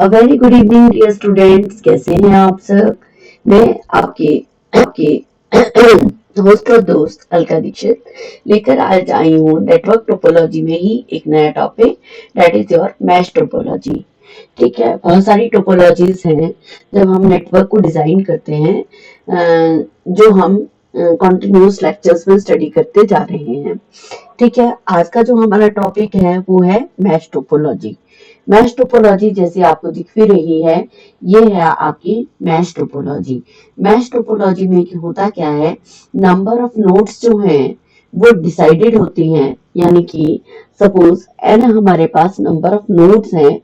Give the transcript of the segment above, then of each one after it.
अ very good evening dear students, कैसे हैं आप सब। मैं आपके आपके होस्ट और दोस्त अलका दीक्षित लेकर आज आई हूँ नेटवर्क टोपोलॉजी में ही एक नया topic, that is your mesh topology. ठीक है, बहुत सारी टोपोलॉजीज हैं जब हम नेटवर्क को डिजाइन करते हैं, जो हम कॉन्टिन्यूस लेक्चर्स में स्टडी करते जा रहे हैं। ठीक है, आज का जो हमारा टॉपिक है वो है मैश टोपोलॉजी। मैश टोपोलॉजी जैसे आपको दिख भी रही है, ये है आपकी मैश टोपोलॉजी। मैश टोपोलॉजी में होता क्या है, नंबर ऑफ नोड्स जो हैं वो डिसाइडेड होती हैं, यानी कि सपोज एन हमारे पास नंबर ऑफ नोड्स हैं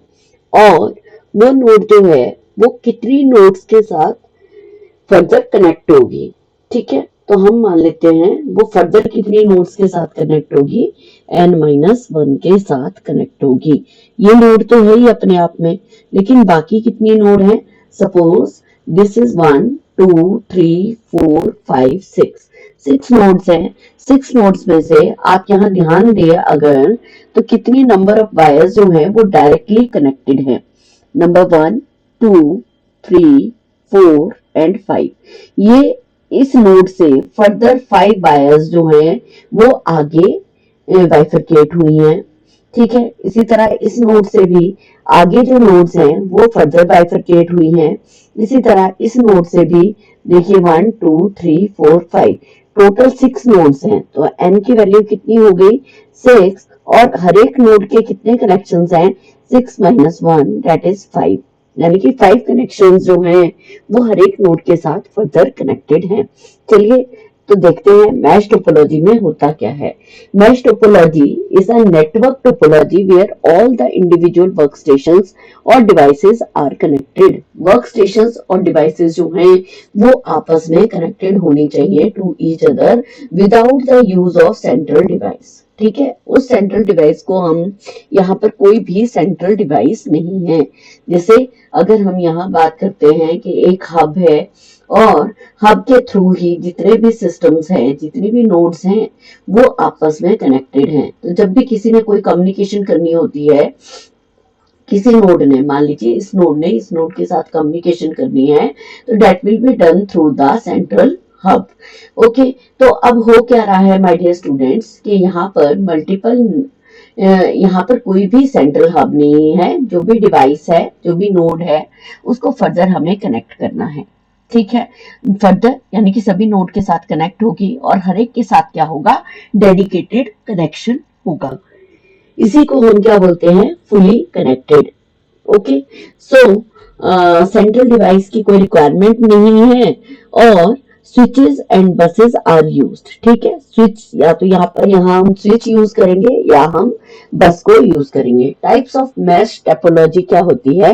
और वो नोड जो है वो कितनी नोड्स के साथ फर्दर कनेक्ट होगी। ठीक है, तो हम मान लेते हैं वो फर्दर कितनी नोड्स के साथ कनेक्ट होगी, n-1 के साथ कनेक्ट होगी। ये नोड तो है ही अपने आप में, लेकिन बाकी कितनी नोड है, सपोज दिस इज 1 2 3 4 5 6 नोड्स हैं। 6 नोड्स में से आप यहाँ ध्यान दें अगर, तो कितनी नंबर ऑफ वायर्स जो है वो डायरेक्टली कनेक्टेड है, नंबर 1 2 3 4 एंड 5। ये इस नोड से फर्दर 5 वायर्स जो हैं वो आगे बाइफरकेट हुई हैं। ठीक है, इसी तरह इस नोड से भी आगे जो नोड्स हैं वो फर्दर बाइफरकेट हुई हैं। इसी तरह इस नोड से भी देखिए 1 2 3 4 5 टोटल 6 नोड्स हैं, तो n की वैल्यू कितनी हो गई 6, और हर एक नोड के कितने कनेक्शंस हैं 6 - 1 दैट इज 5, यानी कि 5 कनेक्शंस जो हैं वो हर एक नोड के साथ फर्दर कनेक्टेड हैं। चलिए तो देखते हैं मैश टोपोलॉजी में होता क्या है। Mesh topology is a network topology where all the individual workstations और डिवाइसेस आर कनेक्टेड। वर्कस्टेशंस और डिवाइसेस जो हैं वो आपस में कनेक्टेड होनी चाहिए to each other without the use of central device. ठीक है, उस सेंट्रल डिवाइस को हम यहाँ पर कोई भी सेंट्रल डिवाइस नहीं है। जैसे अगर हम यहाँ बात करते हैं कि एक हब है और हब के थ्रू ही जितने भी सिस्टम्स हैं, जितनी भी नोड्स हैं वो आपस में कनेक्टेड हैं। तो जब भी किसी ने कोई कम्युनिकेशन करनी होती है, किसी नोड ने, मान लीजिए इस नोड ने इस नोड के साथ कम्युनिकेशन करनी है, तो that will be done through the central hub. Okay, तो अब हो क्या रहा है माय डियर स्टूडेंट्स कि यहाँ पर यहाँ पर कोई भी सेंट्रल हब नहीं है। जो भी डिवाइस है, जो भी नोड है, उसको फर्दर हमें कनेक्ट करना है। ठीक है, फर्दर यानी कि सभी नोड के साथ कनेक्ट होगी और हर एक के साथ क्या होगा, डेडिकेटेड कनेक्शन होगा। इसी को हम क्या बोलते हैं, fully connected. Okay, so central device की कोई रिक्वायरमेंट नहीं है और switches and buses are used. ठीक है, स्विच या तो यहाँ हम स्विच यूज करेंगे या हम बस को यूज करेंगे। टाइप्स ऑफ मैश टोपोलॉजी क्या होती है,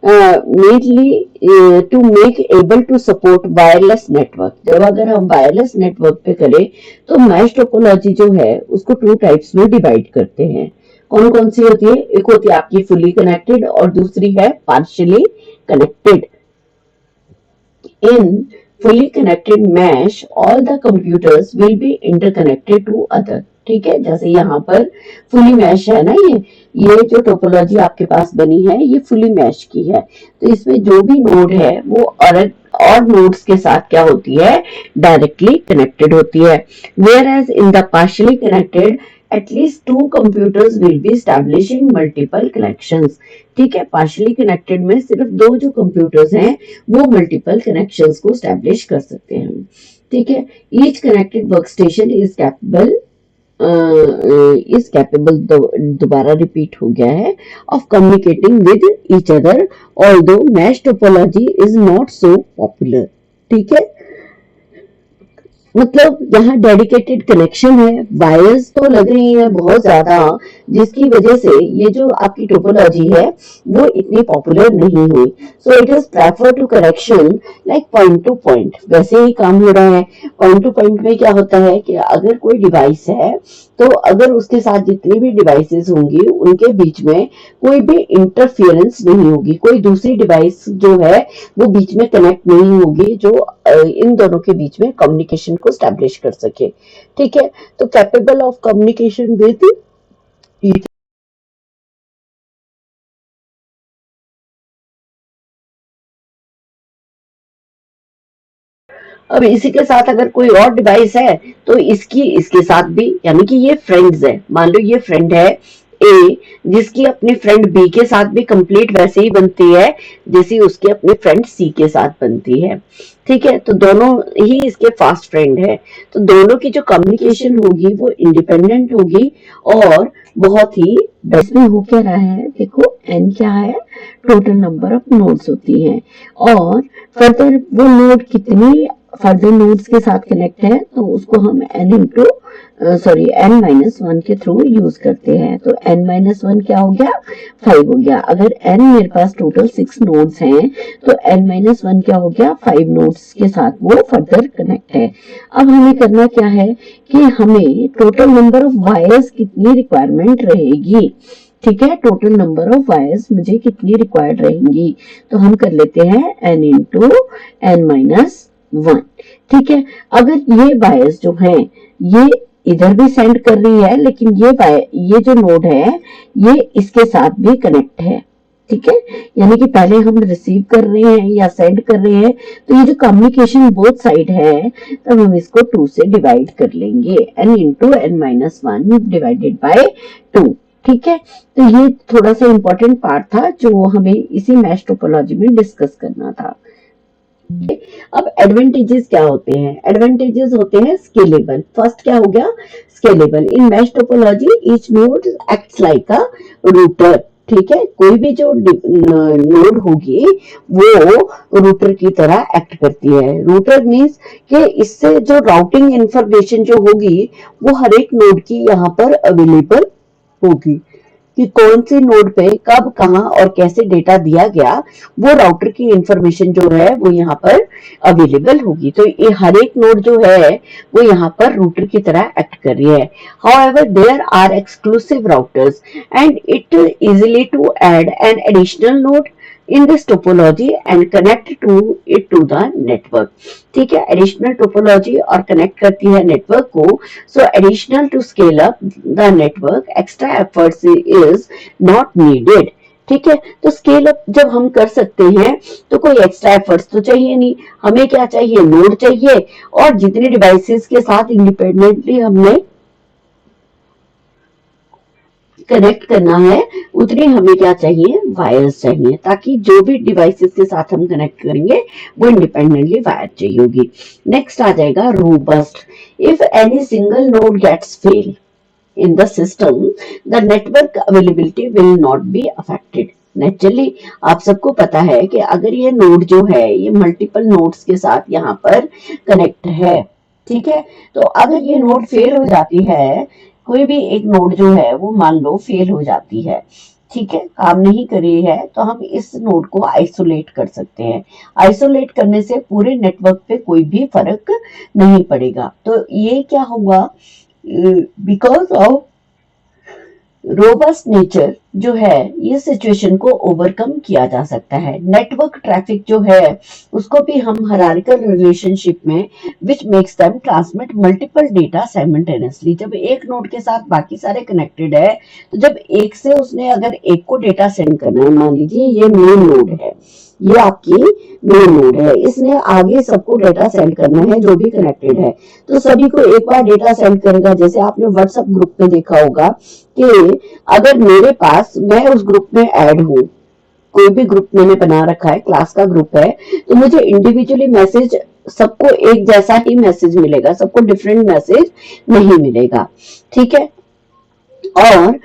mainly to make able to support wireless network. जब अगर हम वायरलेस नेटवर्क पे करें तो मैश टोपोलॉजी जो है उसको 2 टाइप्स में डिवाइड करते हैं। कौन कौन सी होती है, एक होती है आपकी फुली कनेक्टेड और दूसरी है partially connected. In fully connected mesh all the computers will be interconnected to other। ठीक है, जैसे यहाँ पर फुली मैश है ना, ये जो टोपोलॉजी आपके पास बनी है ये फुली मैश की है। तो इसमें जो भी नोड है वो और नोड्स के साथ क्या होती है, डायरेक्टली कनेक्टेड होती है। whereas in the partially connected at least 2 computers will be establishing multiple connections। ठीक है, पार्शियली कनेक्टेड में सिर्फ 2 जो कंप्यूटर्स हैं वो मल्टीपल कनेक्शंस को स्टैब्लिश कर सकते हैं। ठीक है, each connected workstation is capable, दोबारा रिपीट हो गया है, of communicating with each other although mash topology is not so popular. ठीक है, मतलब यहाँ डेडिकेटेड कनेक्शन है, वायर्स तो लग रही हैं बहुत ज्यादा, जिसकी वजह से ये जो आपकी टोपोलॉजी है वो इतनी पॉपुलर नहीं हुई। So it is prefer to connection like point to point. वैसे ही काम हो रहा है। पॉइंट टू पॉइंट में क्या होता है कि अगर कोई डिवाइस है तो अगर उसके साथ जितनी भी डिवाइसेस होंगी उनके बीच में कोई भी इंटरफियरेंस नहीं होगी, कोई दूसरी डिवाइस जो है वो बीच में कनेक्ट नहीं होगी जो इन दोनों के बीच में कम्युनिकेशन को स्टैब्लिश कर सके। ठीक है, तो कैपेबल ऑफ कम्युनिकेशन विद अब इसी के साथ अगर कोई और डिवाइस है तो इसकी इसके साथ भी, यानी कि ये फ्रेंड्स है, मान लो ये फ्रेंड है ए, जिसकी अपने फ्रेंड बी के साथ भी कंप्लीट वैसे ही बनती है जैसी उसके अपने फ्रेंड सी के साथ बनती है। ठीक है, तो दोनों ही इसके फास्ट फ्रेंड है, तो दोनों की जो कम्युनिकेशन होगी वो इंडिपेंडेंट होगी और बहुत ही इसमें हो क्या रहा है, देखो एन क्या है, टोटल नंबर ऑफ नोड्स होती हैं और फर्दर वो नोड कितनी फर्दर नोड्स के साथ कनेक्ट है तो उसको हम n into n minus one के थ्रू यूज करते हैं। तो n माइनस वन क्या हो गया, 5 हो गया। अगर n मेरे पास टोटल 6 नोड्स हैं तो n माइनस वन क्या हो गया, 5 नोड्स के साथ वो फर्दर कनेक्ट है। अब हमें करना क्या है कि हमें टोटल नंबर ऑफ वायर्स कितनी रिक्वायरमेंट रहेगी। ठीक है, टोटल नंबर ऑफ वायर्स मुझे कितनी रिक्वायर्ड रहेंगी, तो हम कर लेते हैं n into n minus one. ठीक है, अगर ये वायर्स जो हैं ये इधर भी सेंड कर रही है लेकिन ये जो नोड है ये इसके साथ भी कनेक्ट है। ठीक है, यानी कि पहले हम रिसीव कर रहे हैं या सेंड कर रहे हैं, तो ये जो कम्युनिकेशन बोथ साइड है तब हम इसको 2 से डिवाइड कर लेंगे, n into n minus one divided by 2। ठीक है, तो ये थोड़ा सा इंपॉर्टेंट पार्ट था जो हमें इसी मैश टोपोलॉजी में डिस्कस करना था। अब एडवांटेजेस क्या होते हैं, एडवांटेजेस होते हैं स्केलेबल। फर्स्ट क्या हो गया, स्केलेबल। इन mesh topology each node acts like अ रूटर। ठीक है, कोई भी जो नोड होगी वो रूटर की तरह एक्ट करती है। रूटर मींस कि इससे जो राउटिंग इंफॉर्मेशन जो होगी वो हर एक नोड की यहाँ पर अवेलेबल होगी कि कौन सी नोड पे कब कहां और कैसे डेटा दिया गया, वो राउटर की इंफॉर्मेशन जो है वो यहाँ पर अवेलेबल होगी। तो ये हर एक नोड जो है वो यहाँ पर रूटर की तरह एक्ट कर रही है। However, there are exclusive routers and it easily to add an additional node in this topology and connect to it to the network। ठीक है, एडिशनल टोपोलॉजी और कनेक्ट करती है नेटवर्क को। So additional to scale up the network extra efforts is not needed. ठीक है, तो scale up जब हम कर सकते हैं तो कोई एक्स्ट्रा एफर्ट्स तो चाहिए नहीं, हमें क्या चाहिए, नोड चाहिए और जितने डिवाइसेस के साथ इंडिपेंडेंटली हमने कनेक्ट करना है उतनी हमें क्या चाहिए, वायर्स चाहिए, ताकि जो भी डिवाइसेस के साथ हम कनेक्ट करेंगे वो इंडिपेंडेंटली वायर चाहिए होगी। नेक्स्ट आ जाएगा robust. If any single node gets fail in the system, the network availability will not be affected। Naturally आप सबको पता है कि अगर ये नोड जो है ये मल्टीपल नोड्स के साथ यहाँ पर कनेक्ट है, ठीक है, तो अगर ये नोड फेल हो जाती है, कोई भी एक नोड जो है वो मान लो फेल हो जाती है, ठीक है, काम नहीं कर रही है, तो हम इस नोड को आइसोलेट कर सकते हैं। आइसोलेट करने से पूरे नेटवर्क पे कोई भी फर्क नहीं पड़ेगा। तो ये क्या होगा, बिकॉज ऑफ रोबस्ट नेचर जो है ये सिचुएशन को ओवरकम किया जा सकता है। नेटवर्क ट्रैफिक जो है उसको भी हम हायरार्किकल रिलेशनशिप में which makes them transmit multiple data simultaneously. जब एक नोड के साथ बाकी सारे कनेक्टेड है, तो जब एक से उसने अगर एक को डेटा सेंड करना है, मान लीजिए ये मेन नोड है, ये आपकी मेन नोड है, इसने आगे सबको डेटा सेंड करना है जो भी कनेक्टेड है, तो सभी को एक बार डेटा सेंड करेगा। जैसे आपने व्हाट्सएप ग्रुप में देखा होगा कि अगर मेरे पास, मैं उस ग्रुप में ऐड हूँ, कोई भी ग्रुप मैंने बना रखा है, क्लास का ग्रुप है, तो मुझे इंडिविजुअली मैसेज सबको एक जैसा ही मैसेज मिलेगा, सबको डिफरेंट मैसेज नहीं मिलेगा। ठीक है, और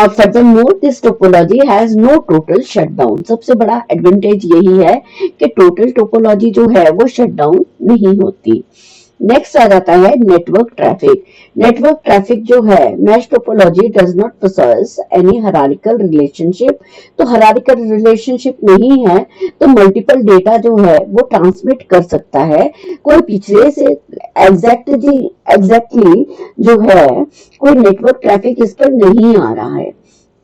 furthermore this topology has no total shutdown. सबसे बड़ा एडवांटेज यही है कि टोटल टोपोलॉजी जो है वो शटडाउन नहीं होती। नेक्स्ट आ जाता है नेटवर्क ट्रैफिक। नेटवर्क ट्रैफिक जो है, mesh topology does not possess any hierarchical relationship. तो हायरार्किकल रिलेशनशिप नहीं है तो मल्टीपल डेटा जो है वो ट्रांसमिट कर सकता है। कोई पिछले से एग्जैक्टली जो है कोई नेटवर्क ट्रैफिक इस पर नहीं आ रहा है।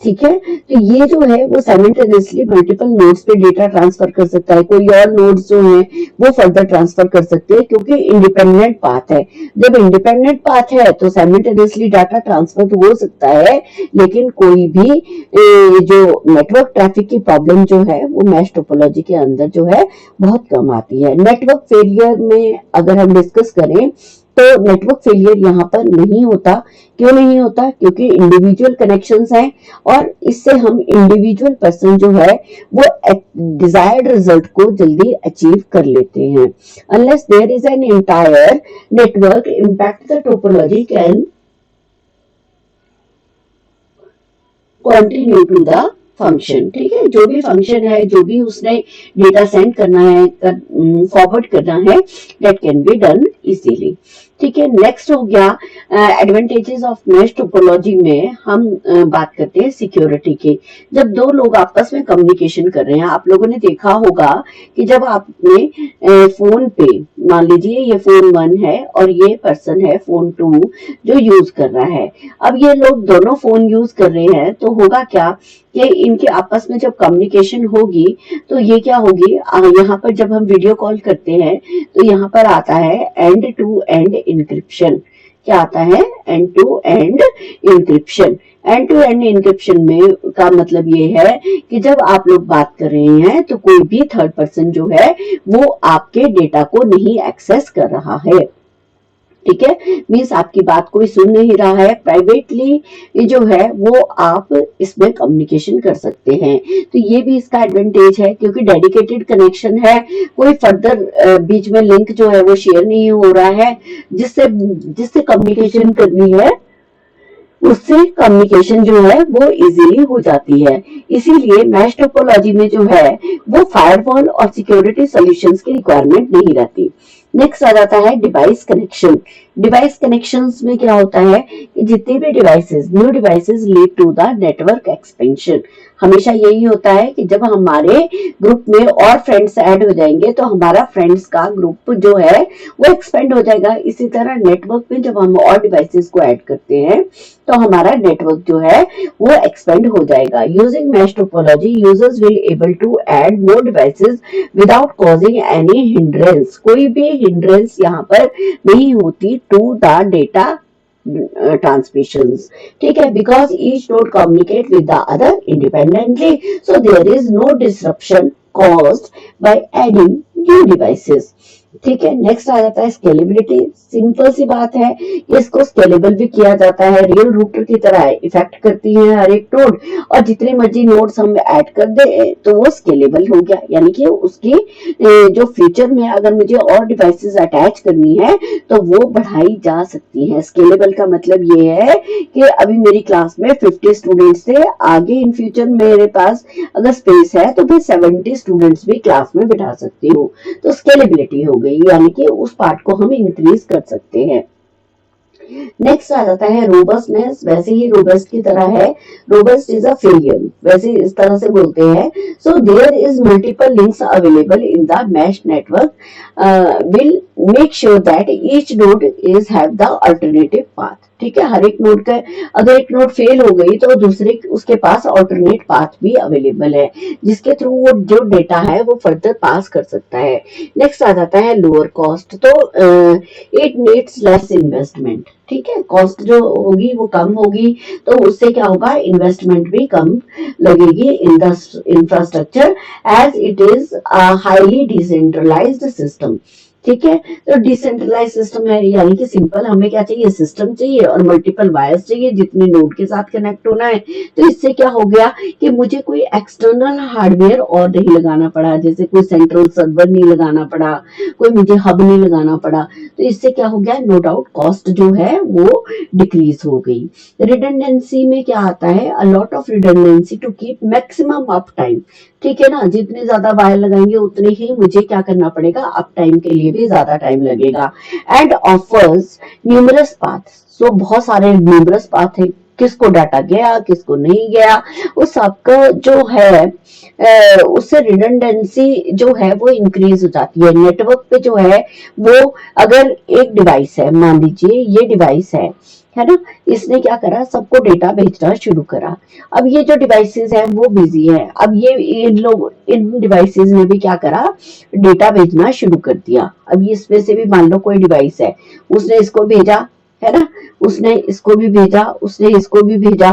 ठीक है। तो ये जो है वो साइमल्टेनियसली मल्टीपल नोड्स पे डेटा ट्रांसफर कर सकता है, कोई और नोड्स जो है वो फर्दर ट्रांसफर कर सकते हैं, क्योंकि इंडिपेंडेंट पाथ है। जब इंडिपेंडेंट पाथ है तो साइमल्टेनियसली डाटा ट्रांसफर तो हो सकता है, लेकिन कोई भी जो नेटवर्क ट्रैफिक की प्रॉब्लम जो है वो मैश टोपोलॉजी के अंदर जो है बहुत कम आती है। नेटवर्क फेलियर में अगर हम डिस्कस करें तो नेटवर्क फेलियर यहाँ पर नहीं होता। क्यों नहीं होता? क्योंकि इंडिविजुअल कनेक्शंस हैं और इससे हम इंडिविजुअल पर्सन जो है वो डिजायर्ड रिजल्ट को जल्दी अचीव कर लेते हैं। Unless there is an entire network impact the topology can continue to the function. ठीक है, जो भी फंक्शन है, जो भी उसने डेटा सेंड करना है, फॉरवर्ड करना है, that can be done easily. ठीक है, नेक्स्ट हो गया एडवांटेजेस ऑफ मैश टोपोलॉजी में हम बात करते हैं सिक्योरिटी की। जब दो लोग आपस में कम्युनिकेशन कर रहे हैं, आप लोगों ने देखा होगा कि जब आपने फोन पे, मान लीजिए ये फोन 1 है और ये पर्सन है फोन 2 जो यूज कर रहा है। अब ये लोग दोनों फोन यूज कर रहे हैं, तो होगा क्या कि इनके आपस में जब कम्युनिकेशन होगी तो ये क्या होगी, यहाँ पर जब हम वीडियो कॉल करते हैं तो यहाँ पर आता है एंड टू एंड इंक्रिप्शन। क्या आता है? End to end encryption. End to end encryption में का मतलब ये है कि जब आप लोग बात कर रहे हैं तो कोई भी थर्ड पर्सन जो है वो आपके डेटा को नहीं एक्सेस कर रहा है। ठीक है, मीन्स आपकी बात कोई सुन नहीं रहा है, प्राइवेटली जो है वो आप इसमें कम्युनिकेशन कर सकते हैं। तो ये भी इसका एडवांटेज है, क्योंकि डेडिकेटेड कनेक्शन है, कोई फर्दर बीच में लिंक जो है वो शेयर नहीं हो रहा है, जिससे जिससे कम्युनिकेशन करनी है उससे कम्युनिकेशन जो है वो इजीली हो जाती है। इसीलिए मैश टोपोलॉजी में जो है वो फायरवॉल और सिक्योरिटी सॉल्यूशंस की रिक्वायरमेंट नहीं रहती। नेक्स्ट आ जाता है डिवाइस कनेक्शन। डिवाइस कनेक्शंस में क्या होता है कि जितने भी devices, new devices lead to the network expansion. हमेशा यही होता है कि जब हमारे ग्रुप में और फ्रेंड्स ऐड हो जाएंगे तो हमारा फ्रेंड्स का ग्रुप जो है वो एक्सपेंड हो जाएगा। इसी तरह नेटवर्क में जब हम और डिवाइसेस को ऐड करते हैं तो हमारा नेटवर्क जो है वो एक्सपेंड हो जाएगा। Using mesh topology users will able to add more devices without causing any hindrance. कोई भी हिंड्रेंस यहाँ पर नहीं होती टू द डेटा transmissions. ठीक है, because each node communicate with the other independently, so there is no disruption caused by adding new devices. ठीक है, नेक्स्ट आ जाता है स्केलेबिलिटी। सिंपल सी बात है, इसको स्केलेबल भी किया जाता है, रियल रूटर की तरह इफेक्ट करती है हर एक नोड, और जितने मर्जी नोड्स हम ऐड कर दे तो वो स्केलेबल हो गया। यानी कि उसकी जो फ्यूचर में अगर मुझे और डिवाइसेस अटैच करनी है तो वो बढ़ाई जा सकती है। स्केलेबल का मतलब ये है कि अभी मेरी क्लास में 50 स्टूडेंट्स थे, आगे इन फ्यूचर मेरे पास अगर स्पेस है तो फिर 70 स्टूडेंट्स भी क्लास में बिठा सकती हूँ। तो स्केलेबिलिटी हो गई, यानी कि उस पार्ट को हम इंक्रीज कर सकते हैं। नेक्स्ट आ जाता है रोबस्टनेस। वैसे ही रोबस्ट की तरह है, रोबस्ट इज अ फेलियर, वैसे इस तरह से बोलते हैं। So there is multiple links available in the mesh network will make sure that each node is have the alternative path. ठीक है, हर एक नोड का अगर एक नोड फेल हो गई तो दूसरे उसके पास ऑल्टरनेट पाथ भी अवेलेबल है, जिसके थ्रू वो जो डेटा है वो फर्दर पास कर सकता है। नेक्स्ट आ जाता है लोअर कॉस्ट। तो इट नीड्स लेस इन्वेस्टमेंट। ठीक है, कॉस्ट जो होगी वो कम होगी, तो उससे क्या होगा, इन्वेस्टमेंट भी कम लगेगी in the infrastructure, as it is a highly decentralized system. ठीक है, तो डिसेंट्रलाइज सिस्टम है, यानी कि सिंपल हमें क्या चाहिए, सिस्टम चाहिए और मल्टीपल वायर्स चाहिए जितने नोड के साथ कनेक्ट होना है। तो इससे क्या हो गया कि मुझे कोई एक्सटर्नल हार्डवेयर और नहीं लगाना पड़ा, जैसे कोई सेंट्रल सर्वर नहीं लगाना पड़ा, कोई मुझे हब नहीं लगाना पड़ा। तो इससे क्या हो गया, नो डाउट कॉस्ट जो है वो डिक्रीज हो गई। रिडंडेंसी में क्या आता है, a lot of redundancy to keep maximum up time. ठीक है ना, जितने ज्यादा वायर लगाएंगे उतने ही मुझे क्या करना पड़ेगा, अप टाइम के लिए भी ज्यादा टाइम लगेगा। And offers numerous path. So बहुत सारे न्यूमरस पाथ है, किसको डाटा गया किसको नहीं गया, उस सबका जो है उससे रिडंडेंसी जो है वो इंक्रीज हो जाती है। नेटवर्क पे जो है वो, अगर एक डिवाइस है, मान लीजिए ये डिवाइस है ना, इसने क्या करा, सबको डेटा भेजना शुरू करा। अब ये जो डिवाइसेस हैं वो बिजी है, अब ये इन डिवाइसेस ने भी क्या करा, डेटा भेजना शुरू कर दिया। अब ये इसमें से भी मान लो कोई डिवाइस है, उसने इसको भेजा, है ना, उसने इसको भी भेजा, उसने इसको भी भेजा,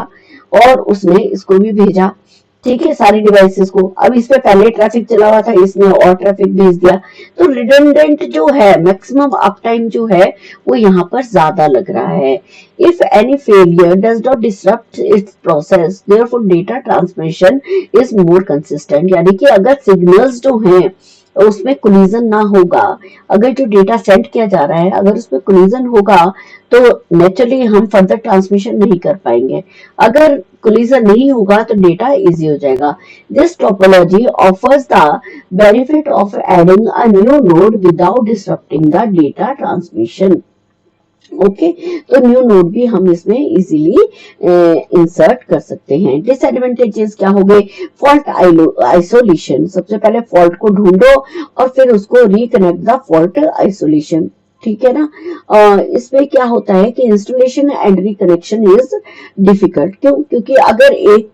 और उसने इसको भी भेजा, ठीक है, सारी डिवाइसेस को। अब इस पे पहले ट्रैफिक चला हुआ था, इसने और ट्रैफिक भेज दिया, तो रिडंडेंट जो है, मैक्सिमम अप टाइम जो है वो यहाँ पर ज्यादा लग रहा है। If any failure does not disrupt it's process, therefore data transmission is more consistent. यानी कि अगर सिग्नल्स जो हैं उसमें कोलिजन ना होगा, अगर जो डेटा सेंड किया जा रहा है अगर उसमें कोलिजन होगा तो नेचुरली हम फर्दर ट्रांसमिशन नहीं कर पाएंगे। अगर कोलिजन नहीं होगा तो डेटा इजी हो जाएगा। This topology offers the benefit of adding a new node without disrupting the data transmission. Okay, तो न्यू नोड भी हम इसमें इजीली इंसर्ट कर सकते हैं। डिसएडवांटेजेस क्या हो गए, फॉल्ट आइसोलेशन, सबसे पहले फॉल्ट को ढूंढो और फिर उसको रिकनेक्ट द फॉल्ट आइसोलेशन, ठीक है ना। इसमें क्या होता है कि installation and reconnection is difficult. क्यों, क्योंकि अगर एक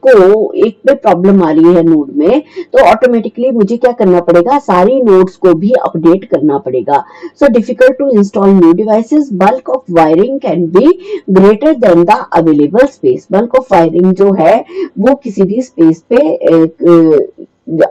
पे प्रॉब्लम आ रही है नोड में, तो ऑटोमेटिकली मुझे क्या करना पड़ेगा, सारी नोड्स को भी अपडेट करना पड़ेगा। So difficult to install new devices, bulk of wiring can be greater than the available space. Bulk of wiring जो है वो किसी भी स्पेस पे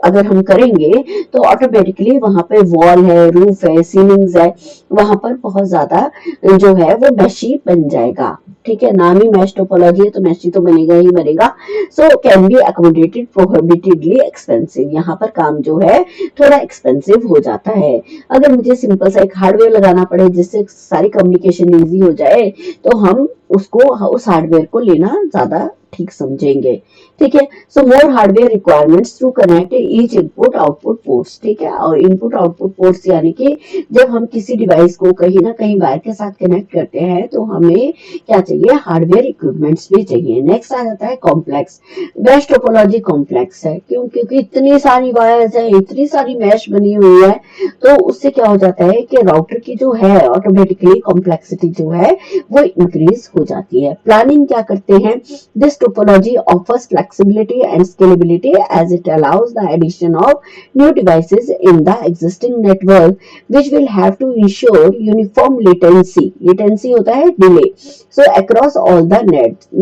अगर हम करेंगे तो ऑटोमेटिकली वहां पे वॉल है, रूफ है, सीलिंग्स है, वहां पर बहुत ज्यादा जो है वो मैशी बन जाएगा। ठीक है, नाम ही मैश टोपोलॉजी है तो मैशी तो बनेगा ही बनेगा। So can be accommodated prohibitively expensive, यहाँ पर काम जो है थोड़ा एक्सपेंसिव हो जाता है। अगर मुझे सिंपल सा एक हार्डवेयर लगाना पड़े जिससे सारी कम्युनिकेशन इजी हो जाए तो हम उसको, उस हार्डवेयर को लेना ज्यादा ठीक समझेंगे। ठीक है, so more hardware requirements to connect each input output ports. ठीक है, और इनपुट आउटपुट पोर्ट्स यानी कि जब हम किसी डिवाइस को कहीं ना कहीं वायर के साथ कनेक्ट करते हैं तो हमें क्या चाहिए, हार्डवेयर इक्विपमेंट्स भी चाहिए। नेक्स्ट आ जाता है कॉम्प्लेक्स। मैश टोपोलॉजी कॉम्प्लेक्स है, क्यों, क्योंकि इतनी सारी वायर्स है, इतनी सारी मैश बनी हुई है, तो उससे क्या हो जाता है कि राउटर की जो है ऑटोमेटिकली कॉम्प्लेक्सिटी जो है वो इंक्रीज हो जाती है। प्लानिंग क्या करते हैं, this topology offers flexibility and scalability as it allows the addition of new devices in the existing network which will have to ensure uniform latency. Latency होता है delay. So across all the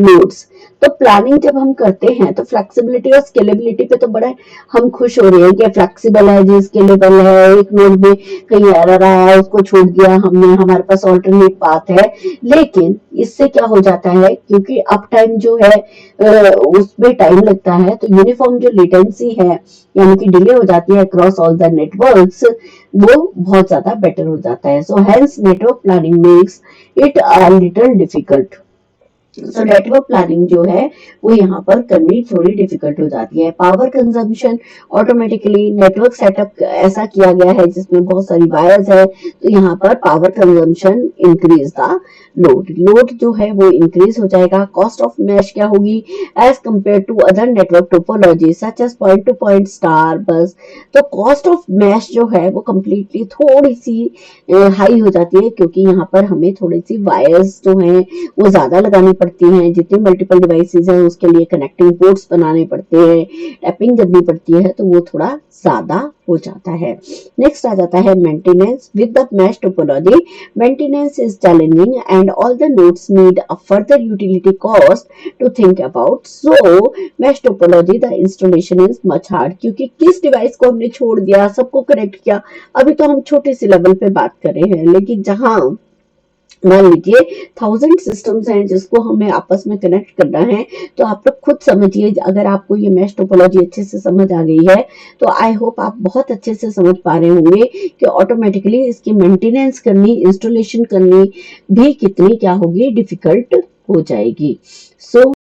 nodes. तो planning जब हम करते हैं तो flexibility और scalability पे तो बड़ा हम खुश हो रहे हैं कि फ्लेक्सिबल है जी, स्केलेबल है, एक नोड में कहीं एरर आया उसको छोड़ दिया हमने, हमारे पास ऑल्टरनेट पाथ है। लेकिन इससे क्या हो जाता है, क्योंकि अप टाइम जो है उसमें टाइम लगता है, तो यूनिफॉर्म जो लेटेंसी है यानी कि डिले हो जाती है अक्रॉस ऑल द नेटवर्क्स, वो बहुत ज्यादा बेटर हो जाता है। So hence network planning makes it a little difficult. So network planning जो है वो यहाँ पर करनी थोड़ी डिफिकल्ट हो जाती है। Power consumption, automatically network setup ऐसा किया गया है जिसमें बहुत सारी वायर्स है, तो यहाँ पर power consumption increase the load जो है वो इंक्रीज हो जाएगा। कॉस्ट ऑफ मैश क्या होगी, as compare to other network topology such as point to point star bus, तो कॉस्ट ऑफ मैश जो है वो कंप्लीटली थोड़ी सी हाई हो जाती है, क्योंकि यहाँ पर हमें थोड़ी सी वायर्स जो है वो ज्यादा लगानी पड़ती हैं। जितनी मल्टीपल डिवाइसेस हैं उसके लिए कनेक्टिंग पोर्ट्स बनाने पड़ते हैं, टैपिंग करनी पड़ती है, तो वो थोड़ा ज्यादा हो जाता है। नेक्स्ट आ जाता है maintenance. With the mesh topology maintenance is challenging and all the nodes need a further utility cost to think about. So mesh topology the installation is much hard, क्योंकि किस डिवाइस को हमने छोड़ दिया, सबको कनेक्ट किया। अभी तो हम छोटे से लेवल पे बात कर रहे हैं, लेकिन जहां मान लीजिए 1000 सिस्टम्स हैं जिसको हमें आपस में कनेक्ट करना है, तो आप लोग खुद समझिए। अगर आपको ये मैश टोपोलॉजी अच्छे से समझ आ गई है तो आई होप आप बहुत अच्छे से समझ पा रहे होंगे कि ऑटोमेटिकली इसकी मेंटेनेंस करनी, इंस्टॉलेशन करनी भी कितनी क्या होगी, डिफिकल्ट हो जाएगी। सो